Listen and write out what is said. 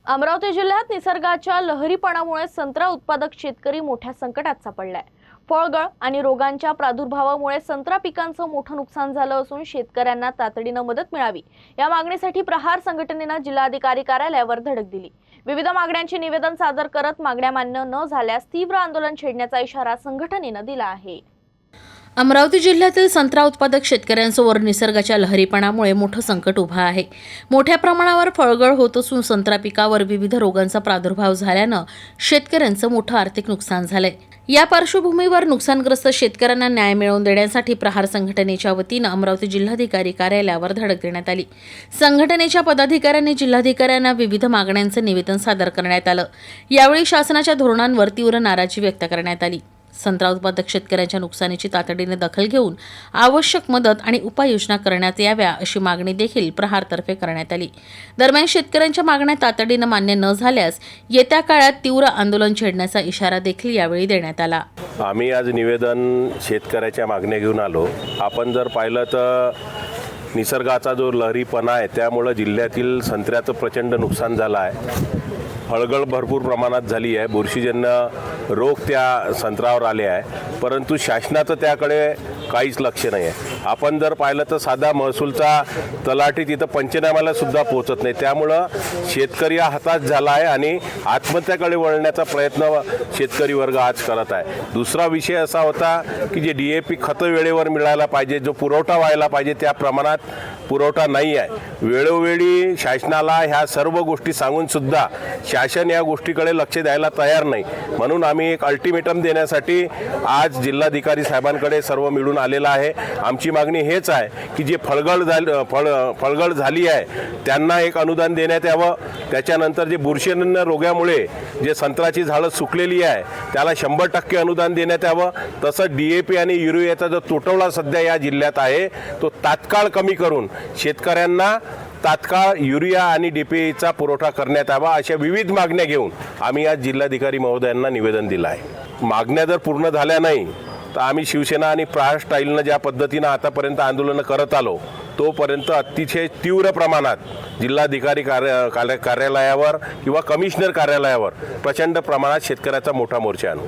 अमरावती जिल्ह्यात निसर्गाच्या लहरीपणामुळे संत्रा उत्पादक शेतकरी मोठ्या संकटात सापडलाय। फळगळ आणि रोगांच्या प्रादुर्भावामुळे संत्रा पिकांचं मोठं नुकसान झालं असून शेतकऱ्यांना तातडीनं मदत मिळावी या मागणीसाठी प्रहार संघटनेनं जिल्हाधिकारी कार्यालयावर धडक दिली। विविध मागण्यांचे निवेदन सादर करत मागण्या मान्य न झाल्यास तीव्र आंदोलन छेडण्याचा इशारा संघटनेनं दिला आहे। अमरावती जिल्ह्यातील संत्रा उत्पादक शेतकऱ्यांसमोर निसर्गाच्या लहरीपणामुळे मोठं संकट उभं आहे। मोठ्या प्रमाणावर फळगळ होत असून संत्रा पिकावर विविध रोगांचा प्रादुर्भाव झाल्यानं शेतकऱ्यांचं मोठं आर्थिक नुकसान झालंय। या पार्श्वभूमीवर नुकसानग्रस्त शेतकऱ्यांना न्याय मिळवून देण्यासाठी प्रहार संघटनेच्या वतीनं अमरावती जिल्हाधिकारी कार्यालयावर धडक देण्यात आली। संघटनेच्या पदाधिकाऱ्यांनी जिल्हाधिकाऱ्यांना विविध मागण्यांचं निवेदन सादर करण्यात आलं। यावेळी शासनाच्या धोरणांवर तीव्र नाराजी व्यक्त करण्यात आली। संत्रा उत्पादक शेतकऱ्यांच्या नुकसानीची तातडीने दखल घेऊन आवश्यक मदत आणि उपाययोजना करण्यात याव्या अशी मागणी देखील प्रहारतर्फे करण्यात आली। दरम्यान शेतकऱ्यांच्या मागण्या तातडीने मान्य न झाल्यास येत्या काळात तीव्र आंदोलन छेडण्याचा इशारा देखील यावेळी देण्यात आला। आम्ही आज निवेदन शेतकऱ्याच्या मागण्या घेऊन आलो। आपण जर पाहिलं तर निसर्गाचा जो लहरीपणा आहे त्यामुळे जिल्ह्यातील संत्र्याचं प्रचंड नुकसान झालं आहे। फळगळ भरपूर प्रमाणात झाली आहे। बुरशीजन्य रोग त्या संत्र्यावर आले आहे, परंतु शासनाचं त्याकडे काहीच लक्ष नाही आहे। आपण जर पाहिलं तर साधा महसूलचा तलाठी तिथं पंचनाम्याला सुद्धा पोहोचत नाही। त्यामुळं शेतकरी हताश झाला आहे आणि आत्महत्याकडे वळण्याचा प्रयत्न शेतकरी वर्ग आज करत आहे। दुसरा विषय असा होता की जे DAP खतं वेळेवर मिळायला पाहिजे, जो पुरवठा व्हायला पाहिजे त्या प्रमाणात पुरवठा नाही आहे। वेळोवेळी शासनाला ह्या सर्व गोष्टी सांगून सुद्धा शासन या गोष्टीकडे लक्ष द्यायला तयार नाही। म्हणून आम्ही एक अल्टिमेटम देण्यासाठी आज जिल्हाधिकारी साहेबांकडे सर्व मिळून आलेला आहे। आमची मागणी हेच आहे की जे फळगळ झाली आहे त्यांना एक अनुदान देण्यात यावं। त्याच्यानंतर जे बुरशीजन्य रोगामुळे जे संत्र्याची झाडं सुकलेली आहे त्याला 100% अनुदान देण्यात यावं। तसं DAP आणि युरियाचा जो तुटवडा सध्या या जिल्ह्यात आहे तो तात्काळ कमी करून शेतकऱ्यांना तात्काळ युरिया आणि DAPचा पुरवठा करण्यात यावा अशा विविध मागण्या घेऊन आम्ही आज जिल्हाधिकारी महोदयांना निवेदन दिलं आहे। मागण्या जर पूर्ण झाल्या नाही तर आम्ही शिवसेना आणि प्रहार स्टाईलनं ज्या पद्धतीनं आतापर्यंत आंदोलनं करत आलो तोपर्यंत अतिशय तीव्र प्रमाणात जिल्हाधिकारी कार्यालयावर किंवा कमिशनर कार्यालयावर प्रचंड प्रमाणात शेतकऱ्याचा मोठा मोर्चा आणू।